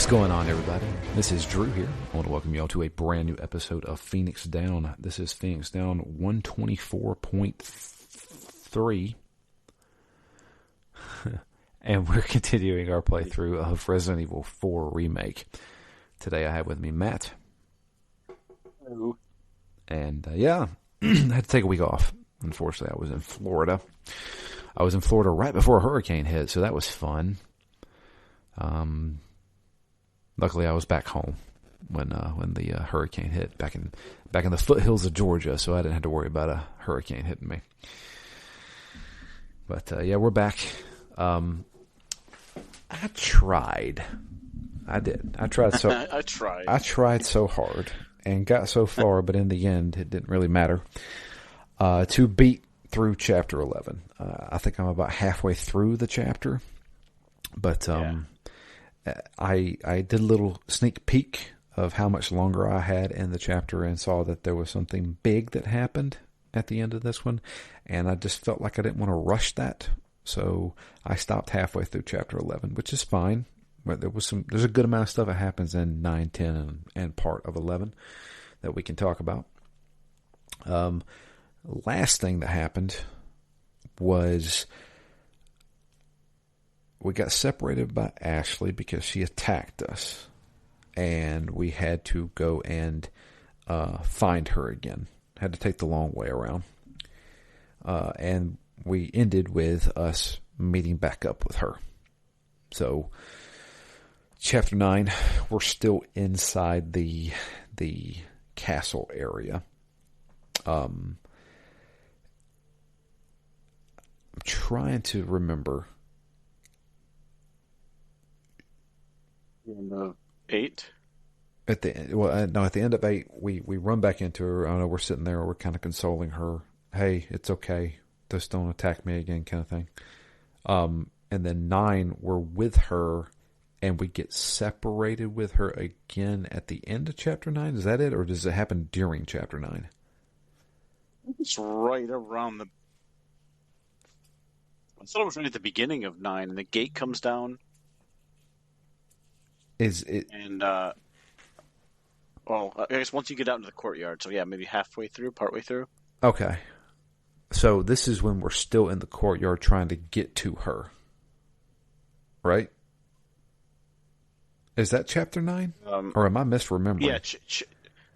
What's going on, everybody? This is Drew here. I want to welcome you all to a brand new episode of Phoenix Down. This is Phoenix Down 124.3. And we're continuing our playthrough of Resident Evil 4 Remake. Today I have with me Matt. Hello. And I had to take a week off. Unfortunately, I was in Florida. I was in Florida right before a hurricane hit, so that was fun. Luckily, I was back home when the hurricane hit back in the foothills of Georgia, so I didn't have to worry about a hurricane hitting me. But we're back. I tried. I did. I tried so. I tried. I tried so hard and got so far, but in the end, it didn't really matter. To beat through Chapter 11, I think I'm about halfway through the chapter, but I did a little sneak peek of how much longer I had in the chapter and saw that there was something big that happened at the end of this one, and I just felt like I didn't want to rush that, so I stopped halfway through Chapter 11, which is fine. But there's a good amount of stuff that happens in 9, 10, and part of 11 that we can talk about. Last thing that happened was we got separated by Ashley because she attacked us, and we had to go and find her again. Had to take the long way around. And we ended with us meeting back up with her. So, Chapter 9, we're still inside the castle area. I'm trying to remember. In the 8? At the end of 8, we run back into her. I know we're sitting there, we're kind of consoling her. Hey, it's okay. Just don't attack me again, kind of thing. And then 9, we're with her, and we get separated with her again at the end of Chapter 9. Is that it, or does it happen during Chapter 9? It's right around the... I thought it was right at the beginning of 9, and the gate comes down. Is it? And, I guess once you get out into the courtyard, so yeah, maybe halfway through, partway through. Okay. So this is when we're still in the courtyard trying to get to her. Right? Is that Chapter 9? Or am I misremembering? Yeah,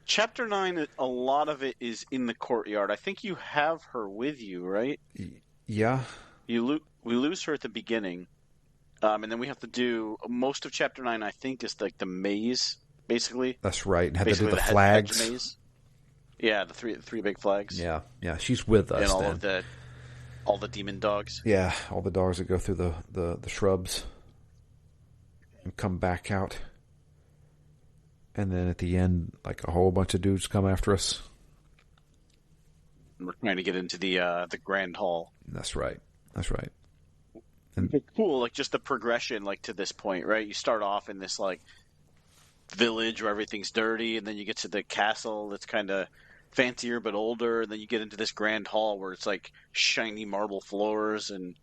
Chapter 9, a lot of it is in the courtyard. I think you have her with you, right? Yeah. We lose her at the beginning. And then we have to do most of Chapter 9, I think, is like the maze, basically. That's right. And have to basically do the flags. Maze. Yeah, the three big flags. Yeah. She's with us. And all the demon dogs. Yeah, all the dogs that go through the shrubs and come back out. And then at the end, like a whole bunch of dudes come after us. And we're trying to get into the Grand Hall. That's right. And cool, like just the progression, like to this point, right? You start off in this like village where everything's dirty, and then you get to the castle that's kind of fancier but older, and then you get into this Grand Hall where it's like shiny marble floors and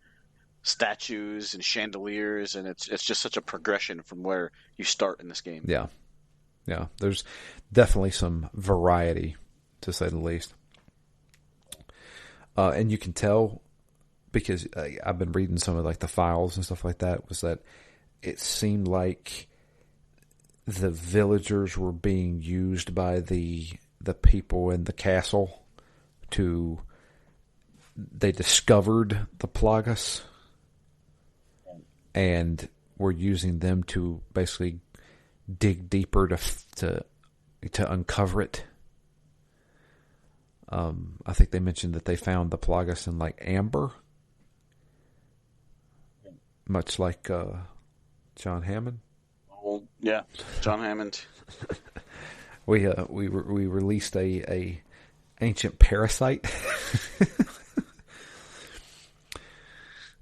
statues and chandeliers, and it's just such a progression from where you start in this game. Yeah. There's definitely some variety, to say the least, and you can tell. Because I've been reading some of like the files and stuff like that, was that it seemed like the villagers were being used by the people in the castle they discovered the Plagas and were using them to basically dig deeper to uncover it. I think they mentioned that they found the Plagas in like amber. Much like John Hammond. Oh, yeah, John Hammond. We released a ancient parasite.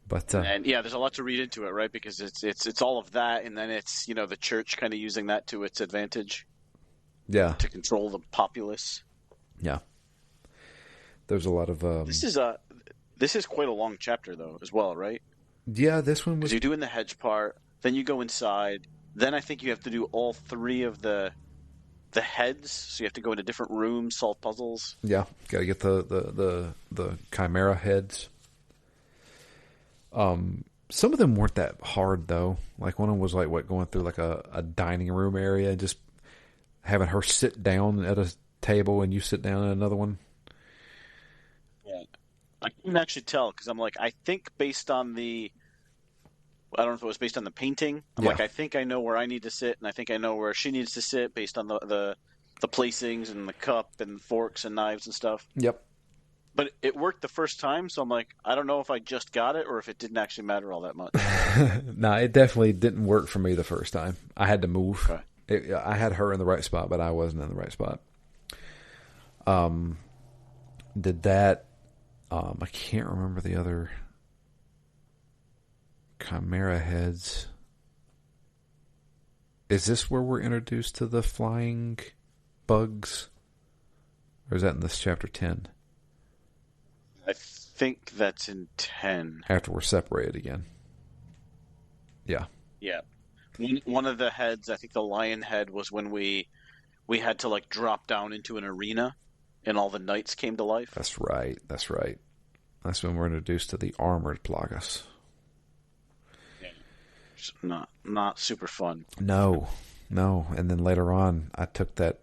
But and yeah, there's a lot to read into it, right? Because it's all of that, and then it's the church kind of using that to its advantage. Yeah. To control the populace. Yeah. There's a lot of This is quite a long chapter though, as well, right? Yeah, this one was. Because you're doing the hedge part, then you go inside, Then I think you have to do all three of the heads. So you have to go into different rooms, solve puzzles. Yeah, got to get the chimera heads. Some of them weren't that hard though. Like one of them was like going through like a dining room area, and just having her sit down at a table and you sit down at another one. Yeah. I couldn't actually tell because I'm like, I think based on I don't know if it was based on the painting. I'm Yeah. like, I think I know where I need to sit, and I think I know where she needs to sit based on the placings and the cup and forks and knives and stuff. Yep. But it worked the first time, so I'm like, I don't know if I just got it or if it didn't actually matter all that much. No, it definitely didn't work for me the first time. I had to move. Okay. I had her in the right spot, but I wasn't in the right spot. Did that. I can't remember the other chimera heads. Is this where we're introduced to the flying bugs? Or is that in this chapter 10? I think that's in 10. After we're separated again. Yeah. Yeah. One of the heads, I think the lion head, was when we had to like drop down into an arena and all the knights came to life. That's right. That's right. That's when we're introduced to the armored plagas. Yeah. Not super fun. No. And then later on, I took that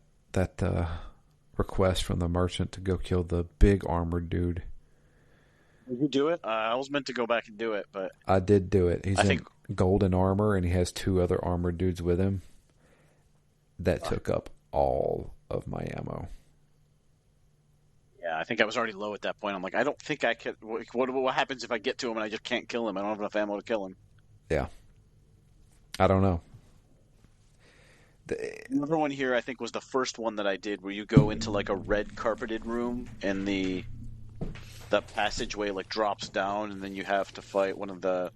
request from the merchant to go kill the big armored dude. Did you do it? I was meant to go back and do it, but I did do it. He's in golden armor, and he has 2 other armored dudes with him. That took up all of my ammo. Yeah, I think I was already low at that point. I'm like, I don't think I could. What happens if I get to him and I just can't kill him? I don't have enough ammo to kill him. Yeah. I don't know. Another one here, I think, was the first one that I did, where you go into like a red carpeted room, and that passageway like drops down, and then you have to fight one of the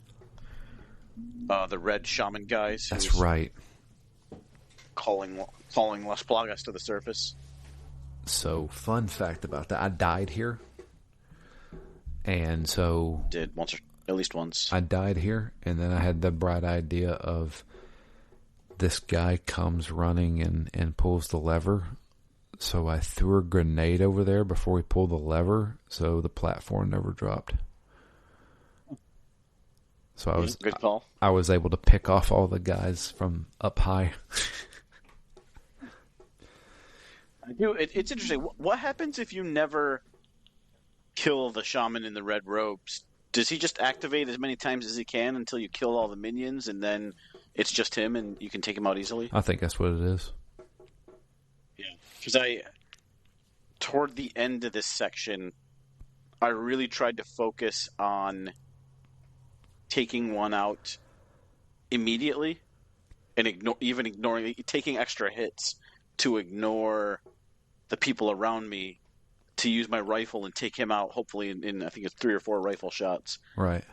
red shaman guys. That's right. Calling Las Plagas to the surface. So, fun fact about that: I died here, and so Did once or at least once. I died here, and then I had the bright idea of this guy comes running and pulls the lever. So I threw a grenade over there before we pulled the lever, so the platform never dropped. So Good call. I was able to pick off all the guys from up high. I do. It's interesting. What happens if you never kill the shaman in the red robes? Does he just activate as many times as he can until you kill all the minions, and then it's just him and you can take him out easily? I think that's what it is. Yeah. Because toward the end of this section, I really tried to focus on taking one out immediately and ignoring taking extra hits to ignore the people around me, to use my rifle and take him out, hopefully in I think it's 3 or 4 rifle shots. Right.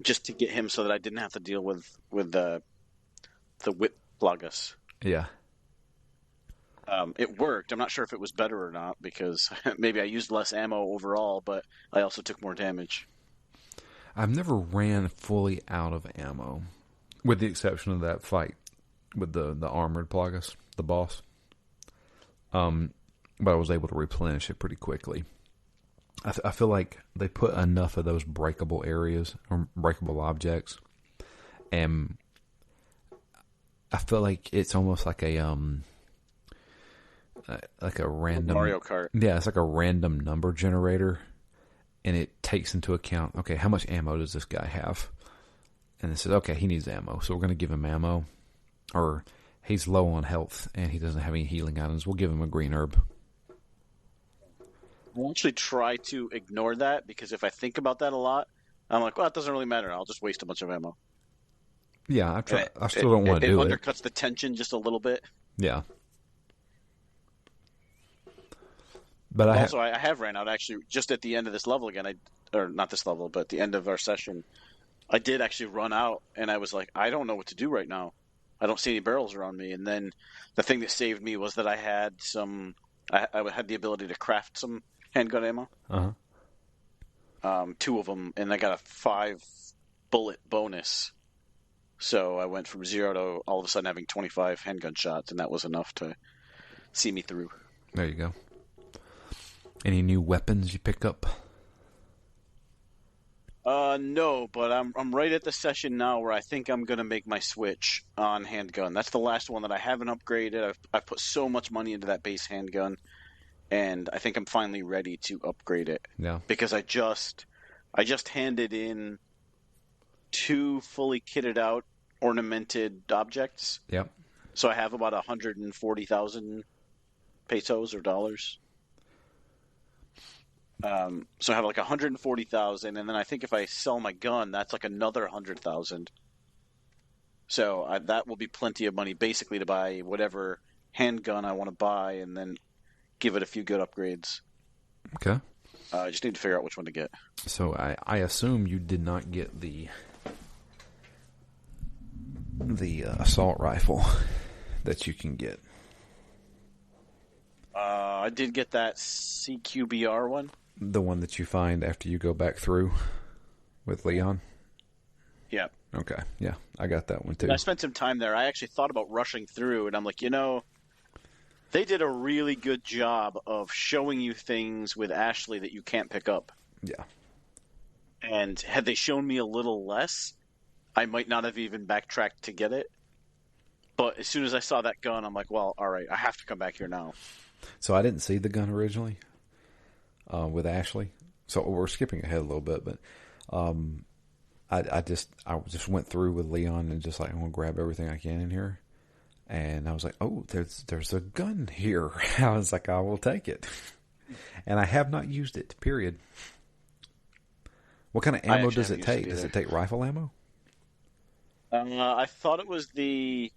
Just to get him so that I didn't have to deal with the whip plagas. Yeah. It worked. I'm not sure if it was better or not, because maybe I used less ammo overall, but I also took more damage. I've never ran fully out of ammo, with the exception of that fight with the armored plagas, the boss. But I was able to replenish it pretty quickly. I feel like they put enough of those breakable areas or breakable objects, and I feel like it's almost like a random Mario Kart. Yeah, it's like a random number generator, and it takes into account, okay, how much ammo does this guy have? And it says, okay, he needs ammo, so we're going to give him ammo. Or he's low on health and he doesn't have any healing items, we'll give him a green herb. I actually try to ignore that, because if I think about that a lot, I'm like, well, it doesn't really matter. I'll just waste a bunch of ammo. Yeah, I still don't want to do it. It undercuts the tension just a little bit. Yeah. But I have ran out actually just at the end of this level again. Or not this level, but at the end of our session, I did actually run out, and I was like, I don't know what to do right now. I don't see any barrels around me. And then the thing that saved me was that I had I had the ability to craft some handgun ammo. 2 of them, and I got a 5 bullet bonus. So I went from 0 to all of a sudden having 25 handgun shots, and that was enough to see me through. There you go. Any new weapons you pick up? No, but I'm right at the session now where I think I'm gonna make my switch on handgun. That's the last one that I haven't upgraded. I've put so much money into that base handgun, and I think I'm finally ready to upgrade it. Yeah. Because I just handed in 2 fully kitted out ornamented objects. Yep. So I have about 140,000 pesos or dollars. So I have like 140,000, and then I think if I sell my gun, that's like another 100,000. So that will be plenty of money, basically, to buy whatever handgun I want to buy, and then give it a few good upgrades. Okay. I just need to figure out which one to get. So I assume you did not get the assault rifle that you can get. I did get that CQBR one. The one that you find after you go back through with Leon? Yeah. Okay, yeah, I got that one too. I spent some time there. I actually thought about rushing through, and I'm like, they did a really good job of showing you things with Ashley that you can't pick up. Yeah. And had they shown me a little less, I might not have even backtracked to get it. But as soon as I saw that gun, I'm like, well, all right, I have to come back here now. So I didn't see the gun originally with Ashley. So we're skipping ahead a little bit, but I just went through with Leon and just like, I'm gonna grab everything I can in here. And I was like, oh, there's a gun here. I was like, I will take it. And I have not used it, period. What kind of ammo does it take? Does it take rifle ammo? I thought it was the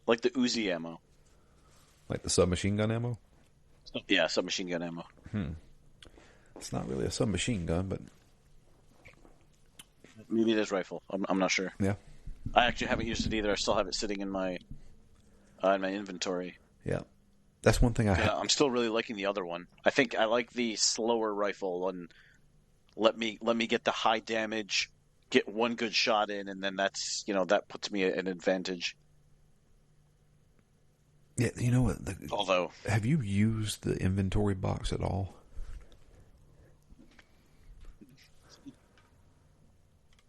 Uzi ammo. Like the submachine gun ammo? Yeah, submachine gun ammo. It's not really a submachine gun, but maybe it is rifle. I'm not sure. Yeah. I actually haven't used it either. I still have it sitting in my inventory. Yeah. That's one thing I'm still really liking the other one. I think I like the slower rifle, and let me get the high damage, get one good shot in, and then that's that puts me at an advantage. Yeah, you know what? Although, have you used the inventory box at all?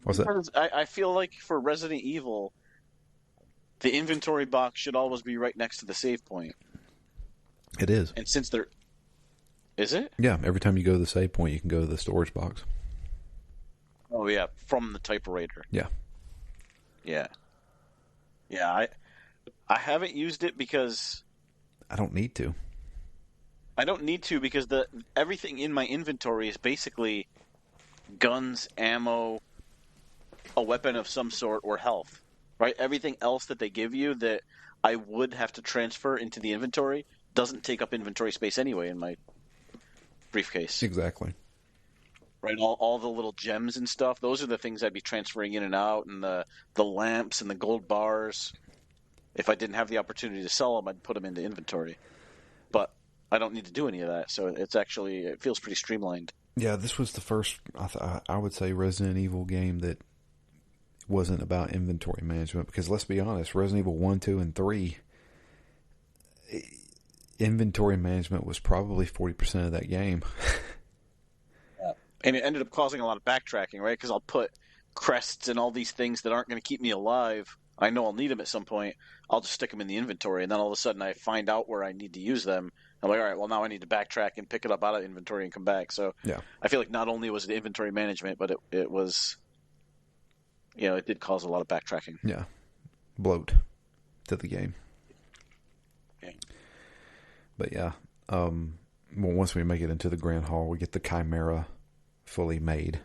What's that? I feel like for Resident Evil, the inventory box should always be right next to the save point. It is. And since there... Is it? Yeah, every time you go to the save point, you can go to the storage box. Oh, yeah, from the typewriter. Yeah. Yeah. Yeah, I haven't used it because... I don't need to. I don't need to because everything in my inventory is basically guns, ammo, a weapon of some sort, or health. Right? Everything else that they give you that I would have to transfer into the inventory doesn't take up inventory space anyway in my briefcase. Exactly. Right? All the little gems and stuff, those are the things I'd be transferring in and out, and the lamps and the gold bars. If I didn't have the opportunity to sell them, I'd put them into inventory. But I don't need to do any of that, so it feels pretty streamlined. Yeah, this was the first, I would say, Resident Evil game that wasn't about inventory management, because let's be honest, Resident Evil 1, 2, and 3, inventory management was probably 40% of that game. Yeah. And it ended up causing a lot of backtracking, right? Because I'll put crests and all these things that aren't going to keep me alive. I know I'll need them at some point. I'll just stick them in the inventory, and then all of a sudden I find out where I need to use them. I'm like, all right, well, now I need to backtrack and pick it up out of inventory and come back. So yeah. I feel like not only was it inventory management, but it was, it did cause a lot of backtracking. Yeah. Bloat to the game. Yeah. But yeah, well, once we make it into the Grand Hall, we get the Chimera fully made.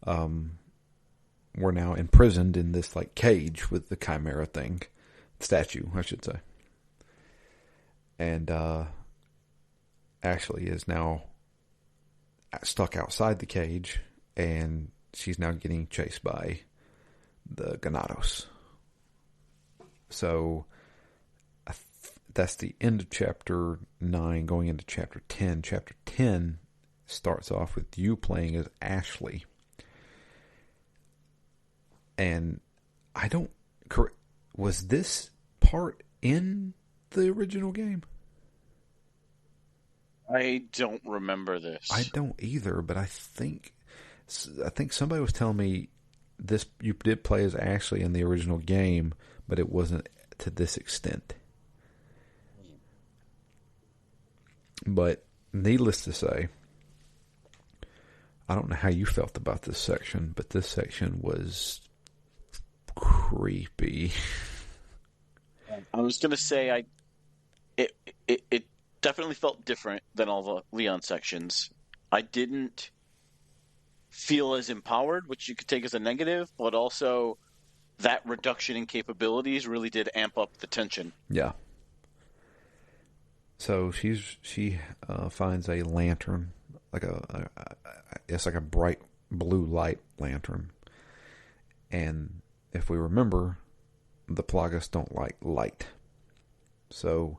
We're now imprisoned in this like cage with the Chimera statue, I should say. And Ashley is now stuck outside the cage, and she's now getting chased by the Ganados. So that's the end of chapter 9, going into chapter 10. Chapter 10 starts off with you playing as Ashley. And I don't. Was this part in the original game? I don't remember this. I don't either, but I think somebody was telling me this. You did play as Ashley in the original game, but it wasn't to this extent. But needless to say, I don't know how you felt about this section, but this section was creepy. I was gonna say it definitely felt different than all the Leon sections. I didn't feel as empowered, which you could take as a negative, but also that reduction in capabilities really did amp up the tension. Yeah. So she finds a lantern, like it's like a bright blue light lantern, and if we remember, the Plagas don't like light. So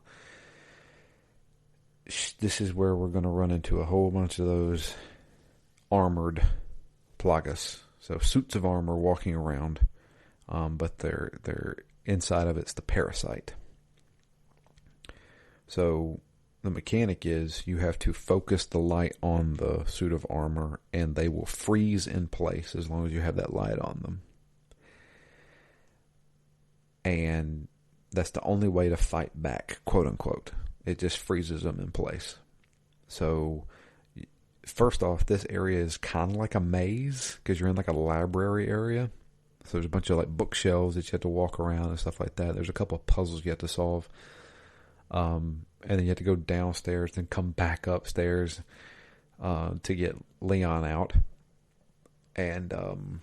this is where we're going to run into a whole bunch of those armored Plagas. So suits of armor walking around, but they're inside of it's the parasite. So the mechanic is you have to focus the light on the suit of armor, and they will freeze in place as long as you have that light on them. And that's the only way to fight back, quote unquote. It just freezes them in place. So first off, this area is kind of like a maze because you're in like a library area. So there's a bunch of like bookshelves that you have to walk around and stuff like that. There's a couple of puzzles you have to solve. And then you have to go downstairs and come back upstairs to get Leon out. And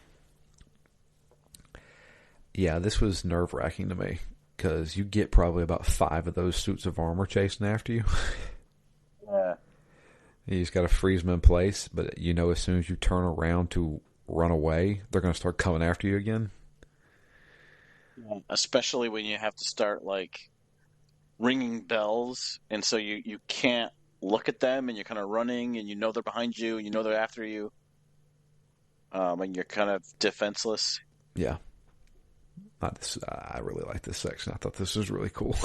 yeah, this was nerve-wracking to me because you get probably about 5 of those suits of armor chasing after you. Yeah. You just got to freeze them in place, but you know as soon as you turn around to run away, they're going to start coming after you again. Yeah. Especially when you have to start like ringing bells, and so you can't look at them, and you're kind of running, and you know they're behind you, and you know they're after you, and you're kind of defenseless. Yeah. I really like this section. I thought this was really cool.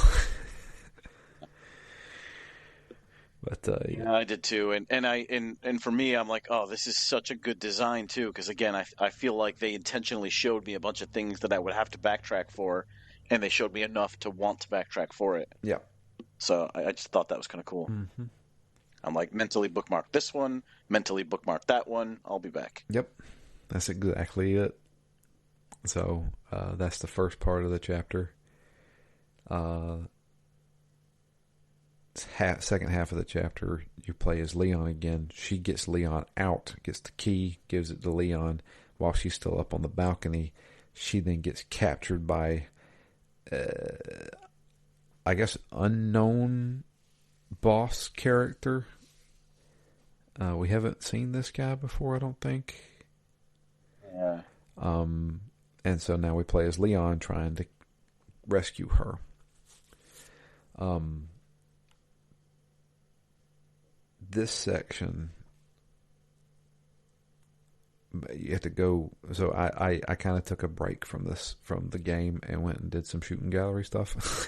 But yeah, I did too, and for me, I'm like, oh, this is such a good design too, because again, I feel like they intentionally showed me a bunch of things that I would have to backtrack for, and they showed me enough to want to backtrack for it. Yeah. So I just thought that was kind of cool. Mm-hmm. I'm like, mentally bookmark this one, mentally bookmark that one. I'll be back. Yep. That's exactly it. So that's the first part of the chapter. Second half of the chapter, you play as Leon again. She gets Leon out, gets the key, gives it to Leon while she's still up on the balcony. She then gets captured by, I guess, unknown boss character. We haven't seen this guy before, I don't think. Yeah. And so now we play as Leon trying to rescue her. This section, you have to go. So I kind of took a break from the game and went and did some shooting gallery stuff.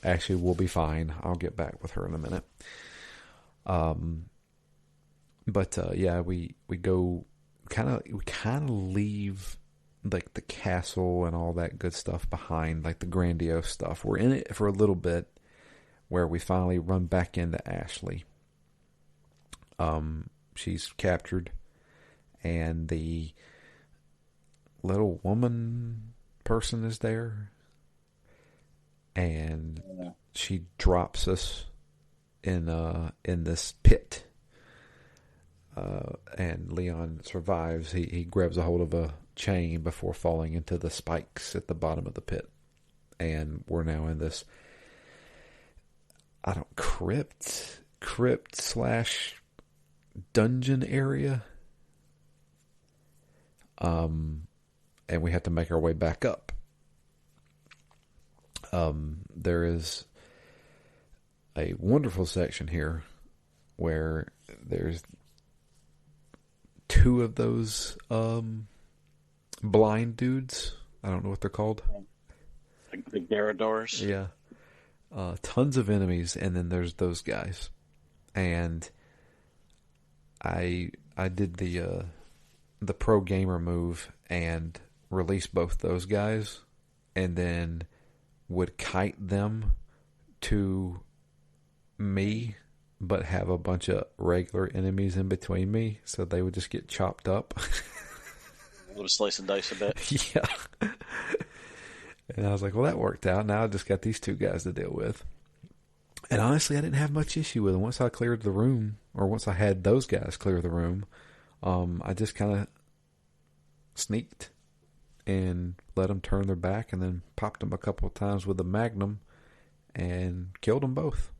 Actually, we'll be fine. I'll get back with her in a minute. But yeah, we go we kind of leave like the castle and all that good stuff behind, like the grandiose stuff. We're in it for a little bit, where we finally run back into Ashley. She's captured, and the little woman person is there, and she drops us in this pit. And Leon survives. He grabs a hold of a chain before falling into the spikes at the bottom of the pit, and we're now in this crypt / dungeon area. And we have to make our way back up. There is a wonderful section here where there's 2 of those blind dudes. I don't know what they're called. The Garradors. Yeah. Tons of enemies, and then there's those guys. And I did the pro gamer move and released both those guys, and then would kite them to me, but have a bunch of regular enemies in between me, so they would just get chopped up. A little slice and dice a bit. Yeah. And I was like, well, that worked out. Now I just got these two guys to deal with. And honestly, I didn't have much issue with them. Once I cleared the room, or once I had those guys clear the room, I just kind of sneaked and let them turn their back, and then popped them a couple of times with the Magnum and killed them both.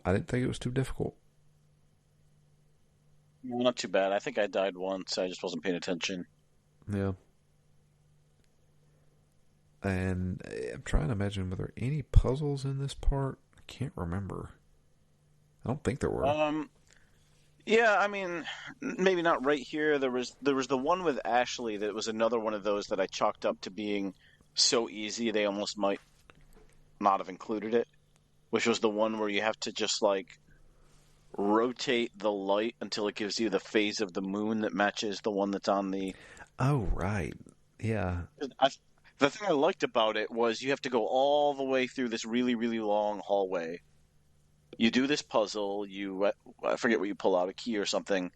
I didn't think it was too difficult. No, not too bad. I think I died once. I just wasn't paying attention. Yeah. And I'm trying to imagine, were there any puzzles in this part? I can't remember. I don't think there were. Yeah, I mean, maybe not right here. There was the one with Ashley that was another one of those that I chalked up to being so easy they almost might not have included it, which was the one where you have to just like rotate the light until it gives you the phase of the moon that matches the one that's on the. Oh, right. Yeah. The thing I liked about it was you have to go all the way through this really, really long hallway. You do this puzzle, I forget what you pull out, a key or something,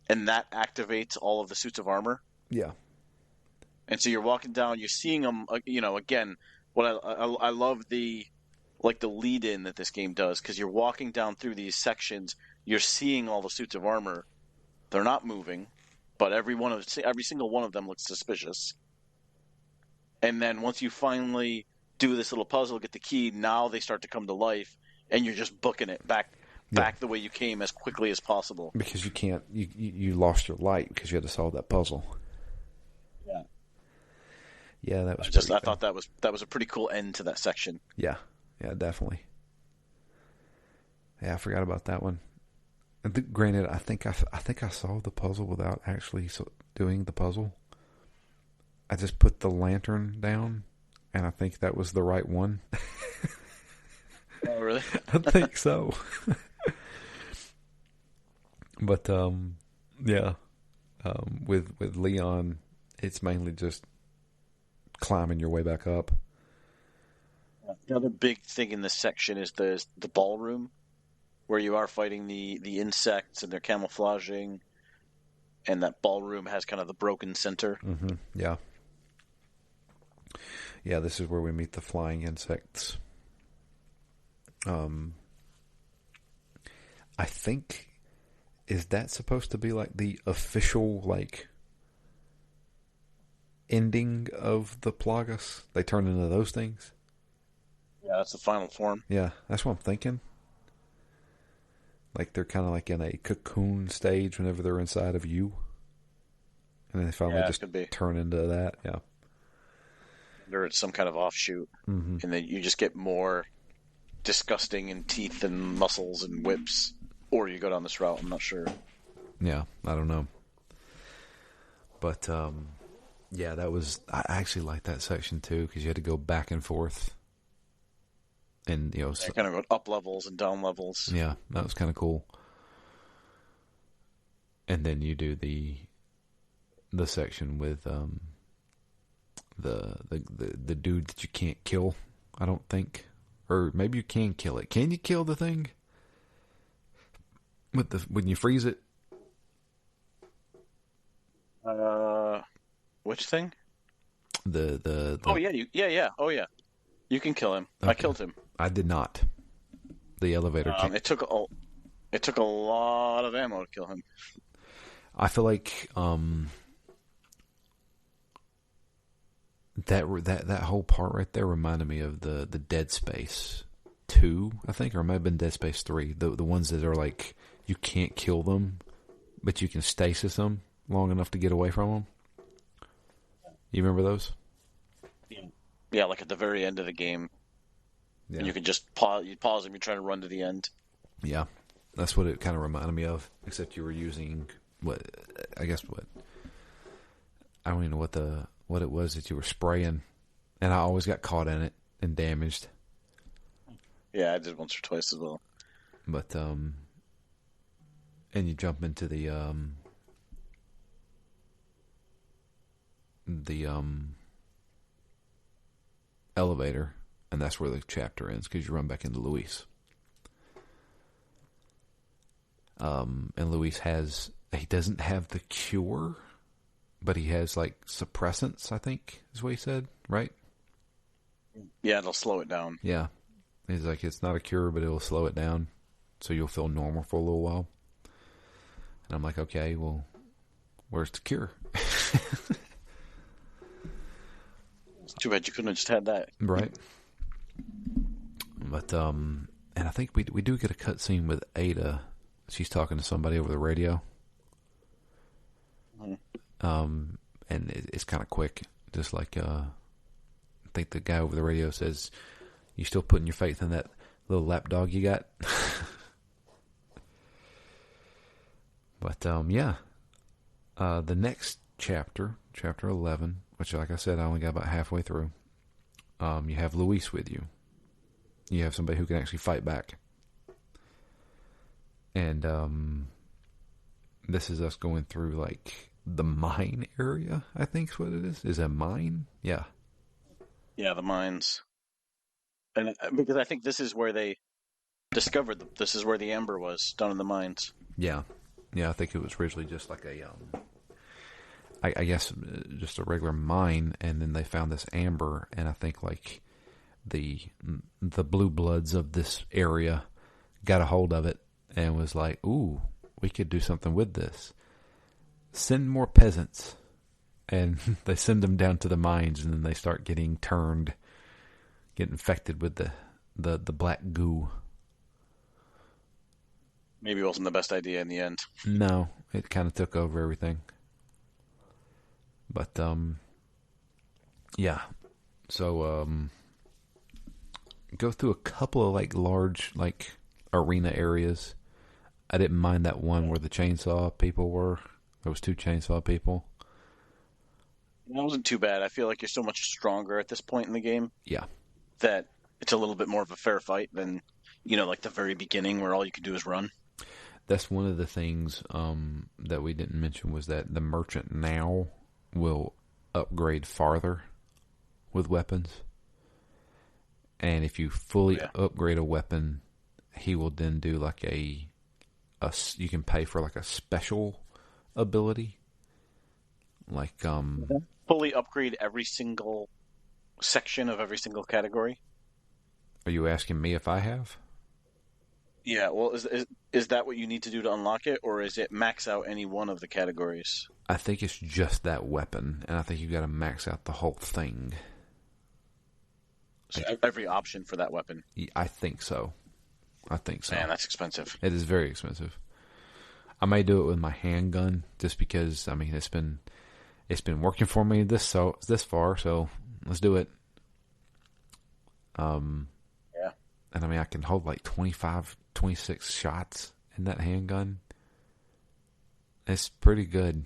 and that activates all of the suits of armor. Yeah. And so you're walking down, you're seeing them, again, what I love the lead-in that this game does, because you're walking down through these sections, you're seeing all the suits of armor. They're not moving, but every single one of them looks suspicious. And then once you finally do this little puzzle, get the key, now they start to come to life, and you're just booking it back the way you came as quickly as possible. Because you can't, you lost your light because you had to solve that puzzle. Yeah. Yeah, that was I thought that was a pretty cool end to that section. Yeah. Yeah, definitely. Yeah, I forgot about that one. Granted, I think I solved the puzzle without actually doing the puzzle. I just put the lantern down, and I think that was the right one. Oh, really? I think so. But yeah, with Leon, it's mainly just climbing your way back up. The other big thing in this section is the ballroom, where you are fighting the insects and they're camouflaging, and that ballroom has kind of the broken center. Mm-hmm. Yeah. Yeah, this is where we meet the flying insects. I think, is that supposed to be like the official like ending of the Plagas? They turn into those things? Yeah, that's the final form. Yeah, that's what I'm thinking. Like they're kind of like in a cocoon stage whenever they're inside of you. And then they finally just turn into that. Yeah. Or it's some kind of offshoot. Mm-hmm. And then you just get more disgusting and teeth and muscles and whips. Or you go down this route, I'm not sure. Yeah, I don't know. But, yeah, I actually liked that section too, because you had to go back and forth. And, kind of up levels and down levels. Yeah, that was kind of cool. And then you do the section with, the dude that you can't kill, I don't think. Or maybe you can kill it. Can you kill the thing? When you freeze it? Which thing? The Oh yeah. Oh yeah. You can kill him. Okay. I killed him. I did not. The elevator came. It took a lot of ammo to kill him. I feel like that whole part right there reminded me of the Dead Space 2, I think, or it might have been Dead Space 3. The ones that are like you can't kill them, but you can stasis them long enough to get away from them. You remember those? Yeah, like at the very end of the game. Yeah. And you can just pause. You pause them. You're trying to run to the end. Yeah, that's what it kind of reminded me of. Except you were using I don't even know what it was that you were spraying, and I always got caught in it and damaged. Yeah, I did once or twice as well. But and you jump into the elevator, and that's where the chapter ends because you run back into Luis. And Luis he doesn't have the cure, but he has like suppressants, I think is what he said, right? Yeah, it'll slow it down. Yeah. He's like, it's not a cure, but it'll slow it down so you'll feel normal for a little while. And I'm like, okay, well, where's the cure? It's too bad you couldn't have just had that. Right. But, and I think we do get a cutscene with Ada. She's talking to somebody over the radio. And it's kind of quick. Just like, I think the guy over the radio says, you still putting your faith in that little lapdog you got? But, yeah. The next chapter 11, which, like I said, I only got about halfway through. You have Luis with you. You have somebody who can actually fight back. And, this is us going through, like, the mine area, I think is what it is. Is it a mine? Yeah. Yeah, the mines. And because I think this is where they discovered this is where the amber was, down in the mines. Yeah. Yeah, I think it was originally just like a, I guess just a regular mine, and then they found this amber, and I think like the blue bloods of this area got a hold of it and was like, ooh, we could do something with this. Send more peasants. And they send them down to the mines, and then they start getting infected with the black goo. Maybe it wasn't the best idea in the end. No, it kind of took over everything. But, yeah. So, go through a couple of, like, large, like, arena areas. I didn't mind that one where the chainsaw people were. There was 2 chainsaw people. That wasn't too bad. I feel like you're so much stronger at this point in the game. Yeah. That it's a little bit more of a fair fight than, like the very beginning where all you could do is run. That's one of the things that we didn't mention was that the merchant now will upgrade farther with weapons. And if you fully upgrade a weapon, he will then do like you can pay for like a special ability. Like, fully upgrade every single section of every single category. Are you asking me if I have? Yeah, well, is that what you need to do to unlock it, or is it max out any one of the categories? I think it's just that weapon, and I think you got to max out the whole thing. So every option for that weapon? I think so. Man, that's expensive. It is very expensive. I may do it with my handgun, just because, I mean, it's been working for me this far, so let's do it. Yeah. And I mean, I can hold like 25, 26 shots in that handgun. It's pretty good.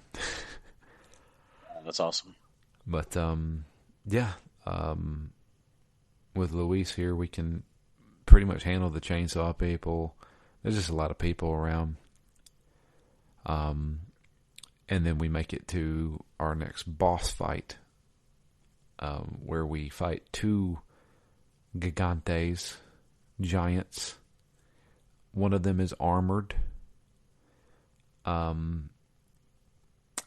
That's awesome. But, yeah. With Luis here, we can pretty much handle the chainsaw people. There's just a lot of people around. And then we make it to our next boss fight, where we fight 2 gigantes, giants. One of them is armored.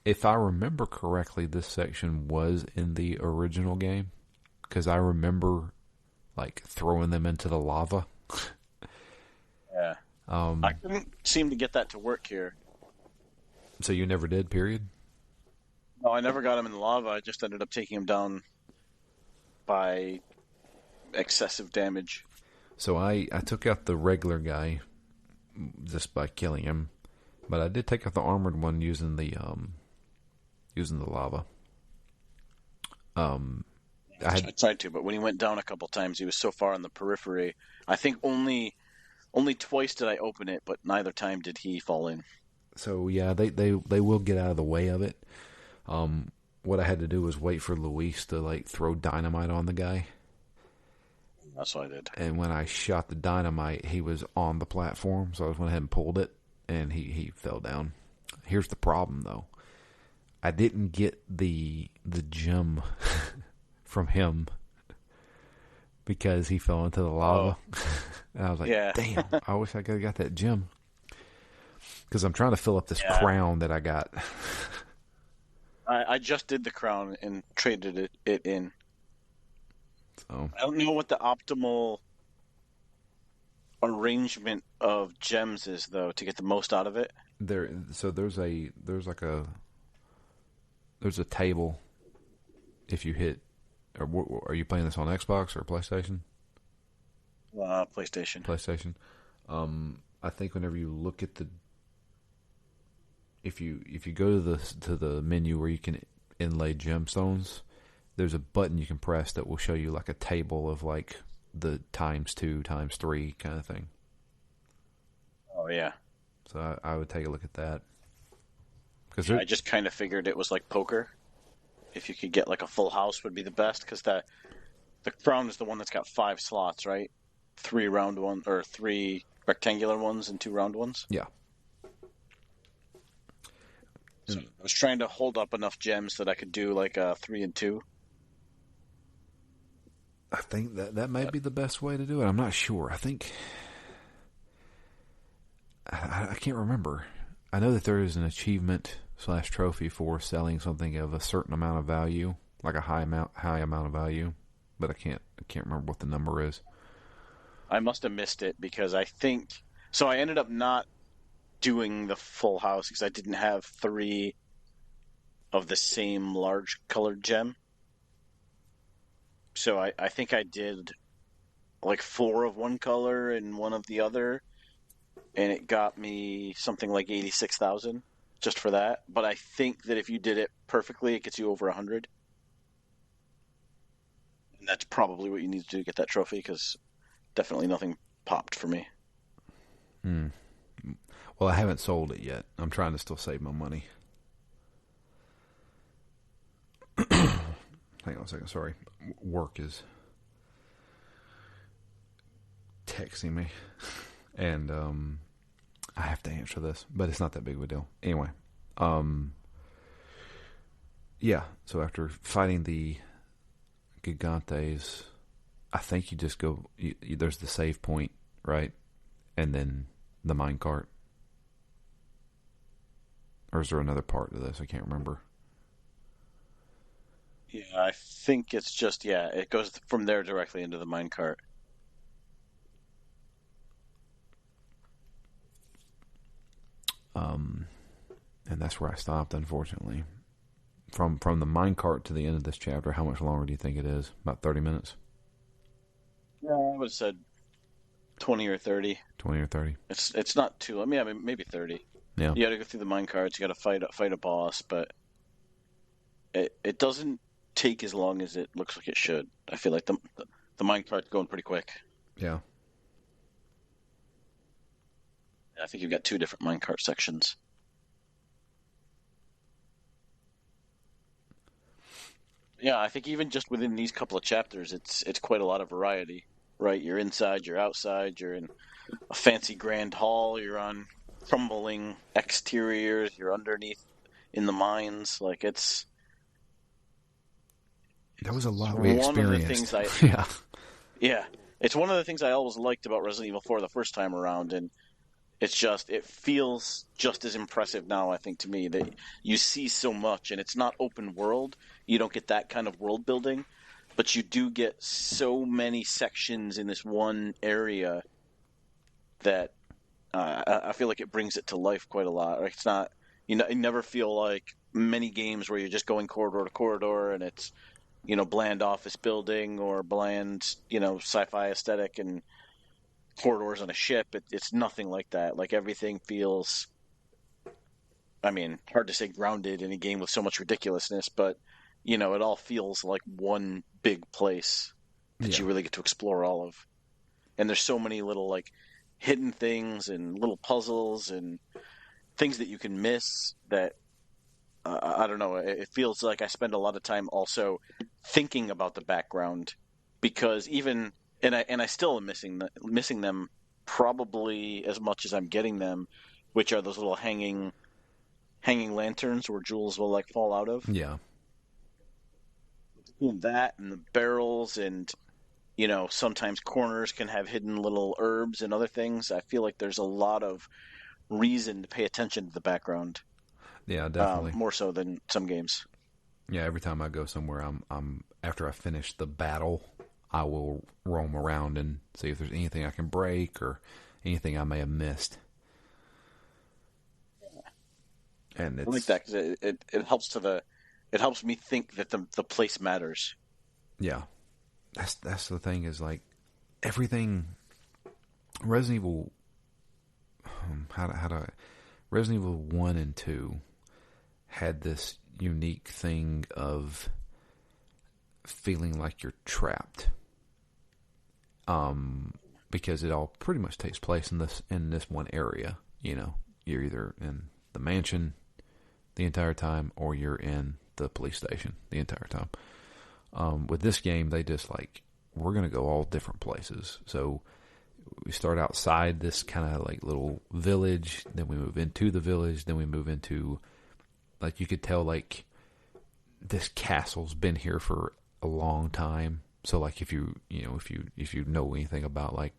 If I remember correctly, this section was in the original game, because I remember like throwing them into the lava. Yeah. I couldn't seem to get that to work here. So you never did, period? No, I never got him in the lava. I just ended up taking him down by excessive damage. So I took out the regular guy just by killing him, but I did take out the armored one using the lava. I tried to, but when he went down a couple times, he was so far on the periphery. I think only twice did I open it, but neither time did he fall in. So yeah, they will get out of the way of it. what I had to do was wait for Luis to like throw dynamite on the guy. That's what I did. And when I shot the dynamite, he was on the platform, so I just went ahead and pulled it, and he fell down. Here's the problem, though. I didn't get the gem from him because he fell into the lava. Oh. And I was like, damn, I wish I could have got that gem. Because I'm trying to fill up this crown that I got. I just did the crown and traded it in. So I don't know what the optimal arrangement of gems is, though, to get the most out of it. There's a table. If you hit, are you playing this on Xbox or PlayStation? PlayStation. PlayStation. I think whenever you look at if you go to the menu where you can inlay gemstones, there's a button you can press that will show you like a table of like the ×2, ×3 kind of thing. Oh yeah. So I would take a look at that. Because I just kind of figured it was like poker. If you could get like a full house, would be the best, because the crown is the one that's got 5 slots, right? 3 round one or 3 rectangular ones and 2 round ones. Yeah. So I was trying to hold up enough gems that I could do like a 3 and 2. I think that may be the best way to do it. I'm not sure. I think I can't remember. I know that there is an achievement / trophy for selling something of a certain amount of value, like a high amount of value, but I can't remember what the number is. I must have missed it because I think so. I ended up not doing the full house because I didn't have 3 of the same large colored gem. So I think I did like 4 of one color and 1 of the other, and it got me something like 86,000 just for that. But I think that if you did it perfectly, it gets you over 100. And that's probably what you need to do to get that trophy, because definitely nothing popped for me. Well, I haven't sold it yet. I'm trying to still save my money. Hang on a second. Sorry. Work is texting me. And I have to answer this, but it's not that big of a deal. Anyway. Yeah. So after fighting the Gigantes, I think you just go... there's the save point, right? And then the minecart. Or is there another part to this? I can't remember. Yeah, I think it's just, it goes from there directly into the minecart. And that's where I stopped, unfortunately. From the minecart to the end of this chapter, how much longer do you think it is? About 30 minutes? Yeah, I would have said 20 or 30. 20 or 30. It's not too... I mean, maybe 30. Yeah. You got to go through the minecarts. You got to fight a boss, but it doesn't take as long as it looks like it should. I feel like the minecart's going pretty quick. Yeah. I think you've got 2 different minecart sections. Yeah, I think even just within these couple of chapters, it's quite a lot of variety, right? You're inside, you're outside, you're in a fancy grand hall, you're on crumbling exteriors, you're underneath in the mines. Like, that was a lot we experienced. Yeah, it's one of the things I always liked about Resident Evil 4 the first time around, and it feels just as impressive now, I think, to me, that you see so much, and it's not open world. You don't get that kind of world building, but you do get so many sections in this one area that I feel like it brings it to life quite a lot. It's not, you never feel like many games where you're just going corridor to corridor and it's, bland office building or bland, sci-fi aesthetic and corridors on a ship. It's nothing like that. Like, everything feels, hard to say grounded in a game with so much ridiculousness, but it all feels like one big place that you really get to explore all of. And there's so many little like hidden things and little puzzles and things that you can miss that I don't know. It feels like I spend a lot of time also thinking about the background because even and I still am missing them probably as much as I'm getting them, which are those little hanging lanterns where jewels will like fall out of. Yeah. That and the barrels and sometimes corners can have hidden little herbs and other things. I feel like there's a lot of reason to pay attention to the background. Yeah, definitely. More so than some games. Yeah, every time I go somewhere, I'm after I finish the battle, I will roam around and see if there's anything I can break or anything I may have missed. And it's, I like that because it helps me think that the place matters. Yeah, that's the thing is like everything. Resident Evil, Resident Evil 1 and 2 had this unique thing of feeling like you're trapped. Because it all pretty much takes place in this one area. You're either in the mansion the entire time or you're in the police station the entire time. With this game, they just we're going to go all different places. So we start outside this kind of little village, then we move into the village, then we move into, you could tell this castle's been here for a long time. So if you know anything about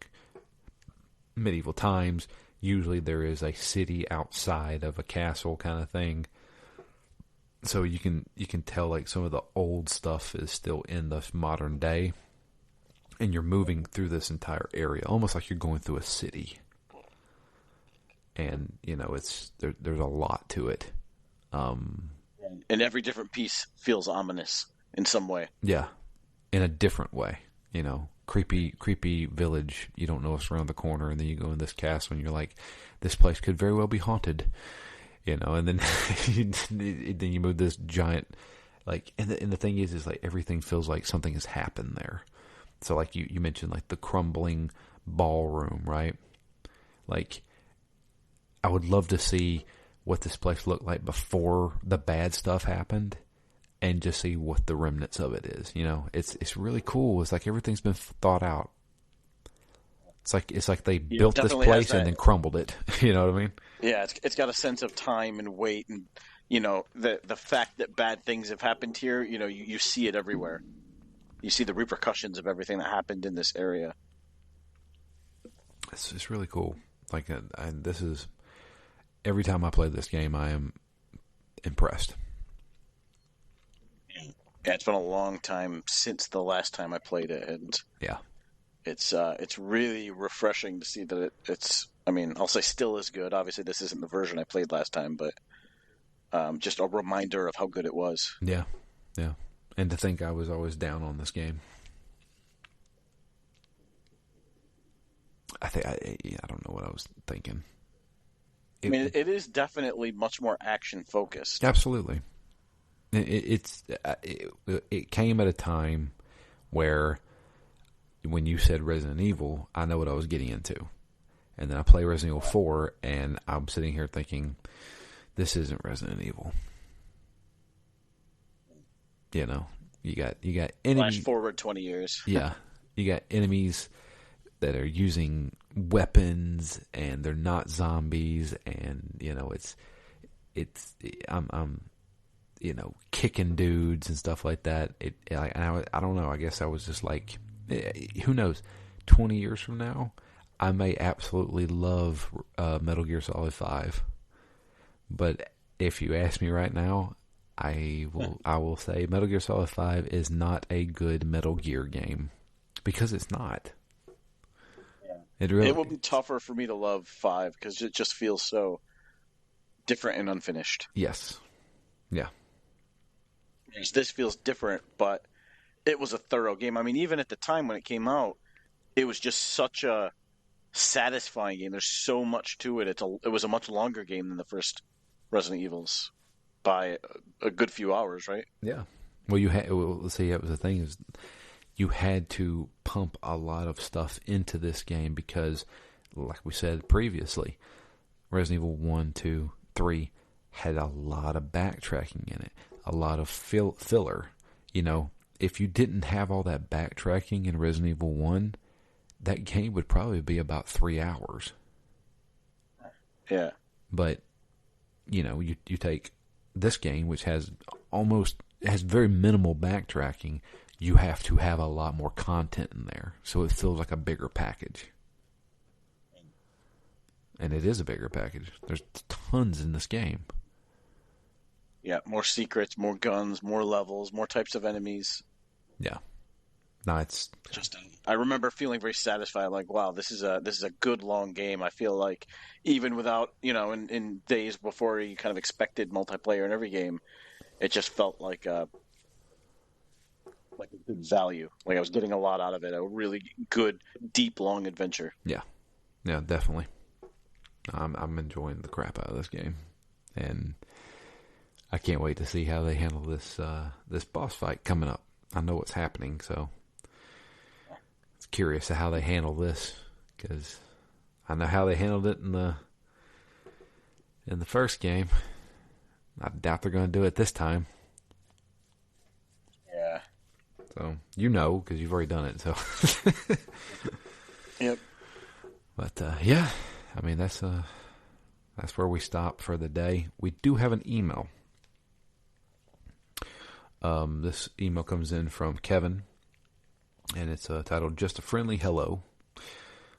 medieval times, usually there is a city outside of a castle kind of thing. So you can tell some of the old stuff is still in the modern day. And you're moving through this entire area, almost like you're going through a city. And, there's a lot to it. And every different piece feels ominous in some way. Yeah. In a different way. Creepy village. You don't know what's around the corner. And then you go in this castle and you're like, this place could very well be haunted. And then, then you move this giant, and the thing is everything feels like something has happened there. So you mentioned the crumbling ballroom, right? I would love to see what this place looked like before the bad stuff happened and just see what the remnants of it is. It's really cool. It's everything's been thought out. It's like they built this place and then crumbled it. You know what I mean? Yeah, it's got a sense of time and weight and the fact that bad things have happened here, you see it everywhere. You see the repercussions of everything that happened in this area. It's really cool. This is every time I play this game, I am impressed. Yeah, it's been a long time since the last time I played it, and yeah, it's really refreshing to see that it's. I mean, I'll say still is good. Obviously, this isn't the version I played last time, but just a reminder of how good it was. Yeah, yeah. And to think I was always down on this game. I don't know what I was thinking. It is definitely much more action focused. Absolutely. It came at a time where when you said Resident Evil, I know what I was getting into. And then I play Resident Evil 4 and I'm sitting here thinking, this isn't Resident Evil. You got enemies. Flash forward 20 years. Yeah, you got enemies that are using weapons, and they're not zombies, and I'm kicking dudes and stuff like that. I don't know. I guess I was just who knows? 20 years from now, I may absolutely love Metal Gear Solid 5, but if you ask me right now, I will say Metal Gear Solid 5 is not a good Metal Gear game because it's not. Yeah. It will be tougher for me to love 5 because it just feels so different and unfinished. Yes. Yeah. This feels different, but it was a thorough game. I mean, even at the time when it came out, it was just such a satisfying game. There's so much to it. It was a much longer game than the first Resident Evils. By a good few hours, right? Yeah. Well, let's see. That was the thing is, you had to pump a lot of stuff into this game because, like we said previously, Resident Evil 1, 2, 3 had a lot of backtracking in it, a lot of filler. You know, if you didn't have all that backtracking in Resident Evil 1, that game would probably be about 3 hours. Yeah. But, you know, you take this game, which has very minimal backtracking, you have to have a lot more content in there. So it feels like a bigger package. And it is a bigger package. There's tons in this game. Yeah, more secrets, more guns, more levels, more types of enemies. Yeah. No, it's just. I remember feeling very satisfied. Like, wow, this is a good long game. I feel like even without, you know, in days before you kind of expected multiplayer in every game, it just felt like a good value. Like I was getting a lot out of it. A really good, deep, long adventure. Yeah, definitely. I'm enjoying the crap out of this game, and I can't wait to see how they handle this boss fight coming up. I know what's happening, so it's curious to how they handle this, because I know how they handled it in the first game. I doubt they're going to do it this time. Yeah. So you know, because you've already done it. So. Yep. But yeah, I mean that's where we stop for the day. We do have an email. This email comes in from Kevin, and it's titled "Just a Friendly Hello." It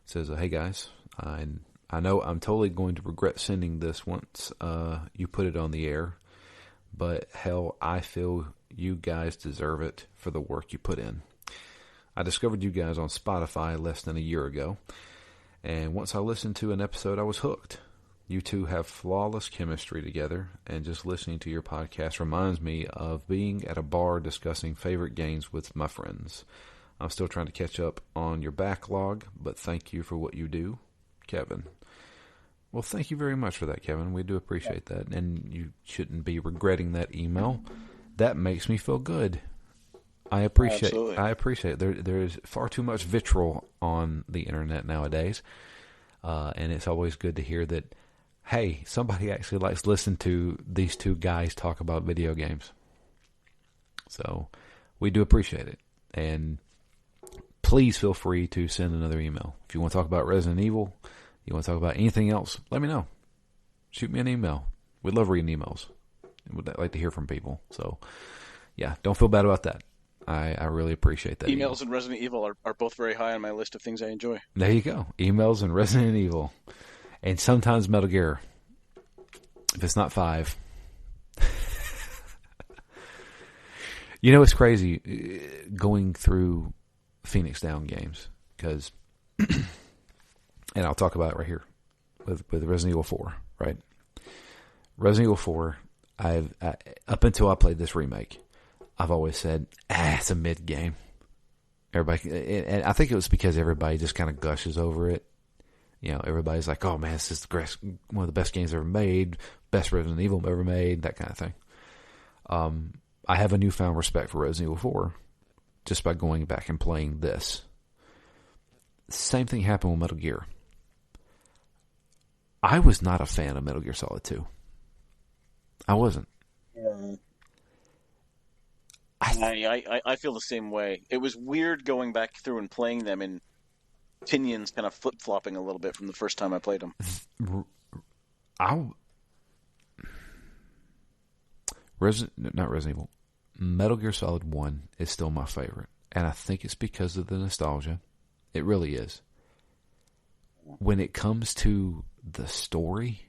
says, "Hey guys, I know I'm totally going to regret sending this once you put it on the air, but hell, I feel you guys deserve it for the work you put in. I discovered you guys on Spotify less than a year ago, and once I listened to an episode, I was hooked. You two have flawless chemistry together, and just listening to your podcast reminds me of being at a bar discussing favorite games with my friends. I'm still trying to catch up on your backlog, but thank you for what you do, Kevin." Well, thank you very much for that, Kevin. We do appreciate that, and you shouldn't be regretting that email. That makes me feel good. I appreciate it. There is far too much vitriol on the internet nowadays, and it's always good to hear that, hey, somebody actually likes to listen to these two guys talk about video games. So we do appreciate it, and please feel free to send another email. If you want to talk about Resident Evil, you want to talk about anything else, let me know. Shoot me an email. We love reading emails. We'd like to hear from people. So, yeah, don't feel bad about that. I really appreciate that. Emails and Resident Evil are both very high on my list of things I enjoy. There you go. Emails and Resident Evil. And sometimes Metal Gear. If it's not 5. You know, it's crazy going through Phoenix Down games, because, and I'll talk about it right here with Resident Evil 4, right? Resident Evil 4, up until I played this remake, I've always said, it's a mid game. Everybody, and I think it was because everybody just kind of gushes over it. You know, everybody's like, "Oh man, this is one of the best games ever made, best Resident Evil ever made," that kind of thing. I have a newfound respect for Resident Evil 4 just by going back and playing this. Same thing happened with Metal Gear. I was not a fan of Metal Gear Solid 2. I wasn't. Yeah. I feel the same way. It was weird going back through and playing them, and opinions kind of flip-flopping a little bit from the first time I played them. Not Resident Evil. Metal Gear Solid 1 is still my favorite, and I think it's because of the nostalgia. It really is. When it comes to the story,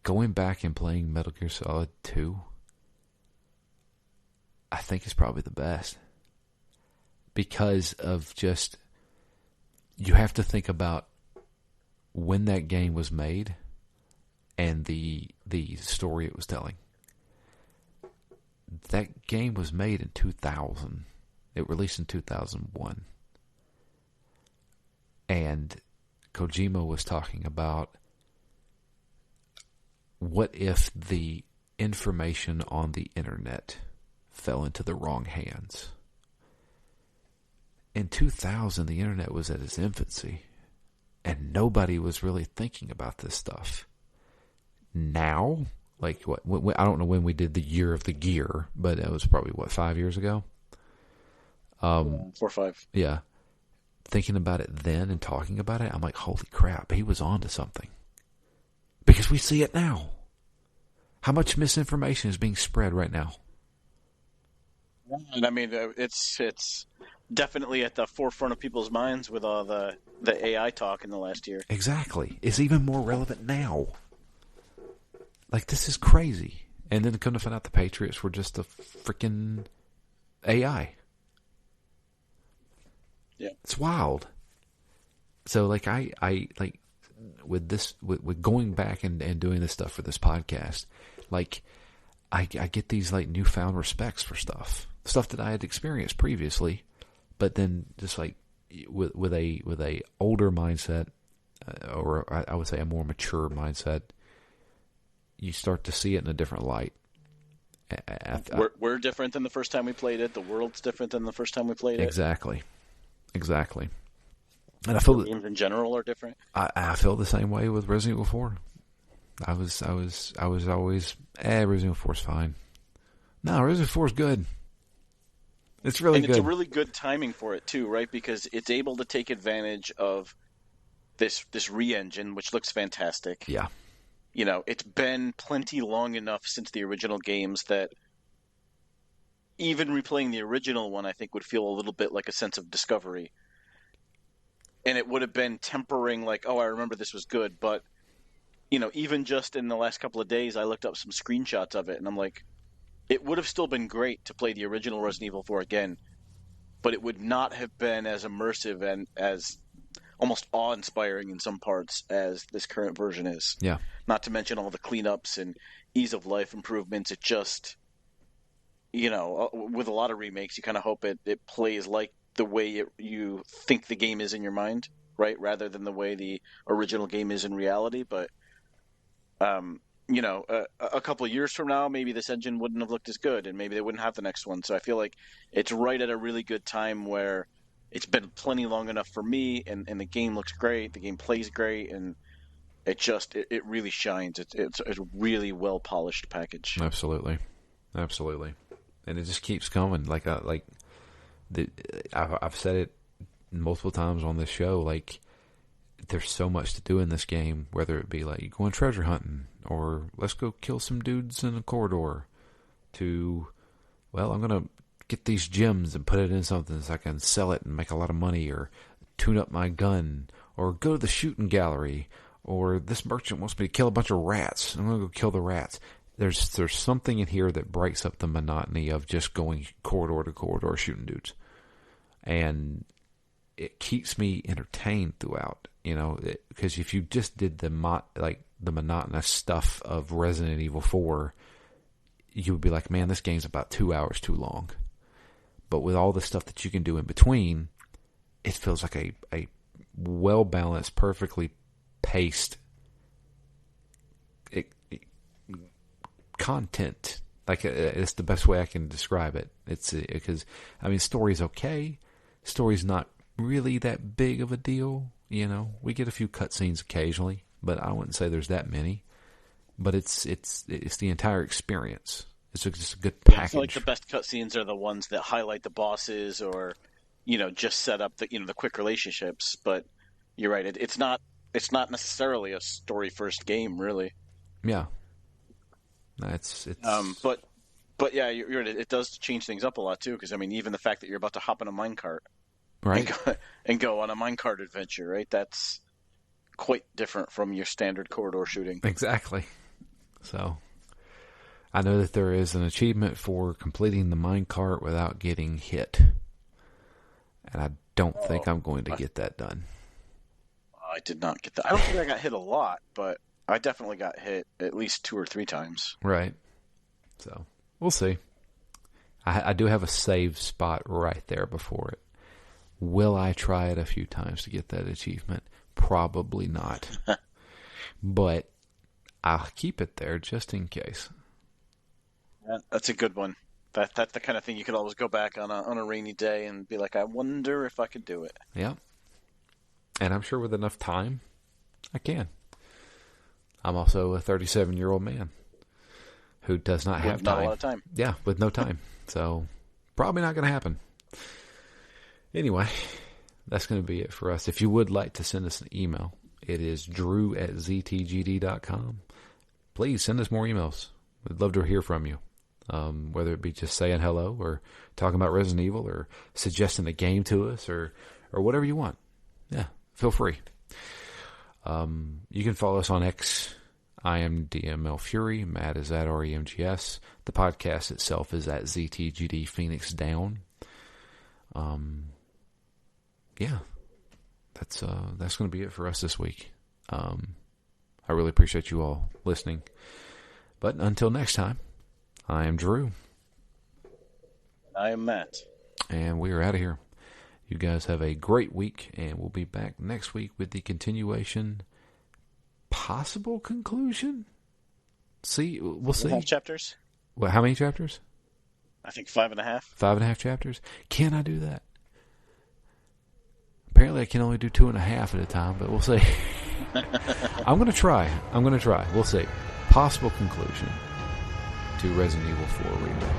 going back and playing Metal Gear Solid 2, I think it's probably the best. Because of just, you have to think about when that game was made and the story it was telling. That game was made in 2000. It released in 2001. And Kojima was talking about, what if the information on the internet fell into the wrong hands? In 2000, the internet was at its infancy, and nobody was really thinking about this stuff. Now, like what? I don't know when we did the year of the gear, but it was probably 5 years ago. 4 or 5. Yeah. Thinking about it then and talking about it, I'm like, holy crap, he was onto something. Because we see it now. How much misinformation is being spread right now? And I mean, it's definitely at the forefront of people's minds with all the AI talk in the last year. Exactly. It's even more relevant now. Like, this is crazy. And then come to find out the Patriots were just a freaking AI. Yeah. It's wild. So, like, I like, with this, with going back and doing this stuff for this podcast, like, I get these, like, newfound respects for stuff that I had experienced previously, but then just, like, with a older mindset, or I would say a more mature mindset, you start to see it in a different light. We're different than the first time we played it. The world's different than the first time we played it. Exactly. And I feel that games in general are different. I feel the same way with Resident Evil 4. I was always Resident Evil 4's fine. No, Resident Evil 4 is good. It's really good. And it's a really good timing for it too, right? Because it's able to take advantage of this re-engine, which looks fantastic. Yeah. You know, it's been plenty long enough since the original games that even replaying the original one, I think, would feel a little bit like a sense of discovery. And it would have been tempering, like, oh, I remember this was good. But, you know, even just in the last couple of days, I looked up some screenshots of it, and I'm like, it would have still been great to play the original Resident Evil 4 again, but it would not have been as immersive and as almost awe-inspiring in some parts as this current version is. Yeah. Not to mention all the cleanups and ease of life improvements. It just, you know, with a lot of remakes, you kind of hope it plays like the way you think the game is in your mind, right? Rather than the way the original game is in reality. But, you know, a couple of years from now, maybe this engine wouldn't have looked as good, and maybe they wouldn't have the next one. So I feel like it's right at a really good time where it's been plenty long enough for me, and the game looks great, the game plays great, and it really shines. It's a really well polished package. Absolutely, and it just keeps coming. I've said it multiple times on this show. Like, there's so much to do in this game, whether it be like going treasure hunting or let's go kill some dudes in a corridor, to, well, I'm gonna get these gems and put it in something so I can sell it and make a lot of money, or tune up my gun, or go to the shooting gallery, or this merchant wants me to kill a bunch of rats. I'm gonna go kill the rats. There's something in here that breaks up the monotony of just going corridor to corridor shooting dudes, and it keeps me entertained throughout. You know, because if you just did the monotonous stuff of Resident Evil 4, you would be like, man, this game's about 2 hours too long. But with all the stuff that you can do in between, it feels like a well-balanced, perfectly paced content. Like, it's the best way I can describe it. It's because, I mean, story's okay. Story's not really that big of a deal. You know, we get a few cutscenes occasionally, but I wouldn't say there's that many. But it's the entire experience. It's just a good package. I feel like the best cutscenes are the ones that highlight the bosses, or, you know, just set up the quick relationships. But you're right; it's not necessarily a story first game, really. Yeah, it's. But yeah, you're right. It does change things up a lot too, because I mean, even the fact that you're about to hop in a minecart, right, and go on a minecart adventure, right? That's quite different from your standard corridor shooting. Exactly. So, I know that there is an achievement for completing the minecart without getting hit, and I don't think I'm going to get that done. I did not get that. I don't think I got hit a lot, but I definitely got hit at least 2 or 3 times. Right. So, we'll see. I do have a save spot right there before it. Will I try it a few times to get that achievement? Probably not. But I'll keep it there just in case. Yeah, that's a good one. That's the kind of thing you could always go back on a rainy day and be like, I wonder if I could do it. Yeah. And I'm sure with enough time, I can. I'm also a 37-year-old man. who does not have With not a lot of time. Yeah, with no time. So probably not going to happen. Anyway, that's going to be it for us. If you would like to send us an email, it is drew@ztgd.com. Please send us more emails. We'd love to hear from you. Whether it be just saying hello or talking about Resident Evil or suggesting a game to us or whatever you want. Yeah, feel free. You can follow us on X. I am DML Fury. Matt is at REMGS. The podcast itself is at ZTGD Phoenix Down. Yeah, that's going to be it for us this week. I really appreciate you all listening. But until next time, I am Drew. I am Matt. And we are out of here. You guys have a great week, and we'll be back next week with the continuation, possible conclusion. We'll see. 5 chapters. What? How many chapters? I think 5.5. 5.5 chapters. Can I do that? Apparently, I can only do 2.5 at a time, but we'll see. I'm going to try. We'll see. Possible conclusion to Resident Evil 4 Remake.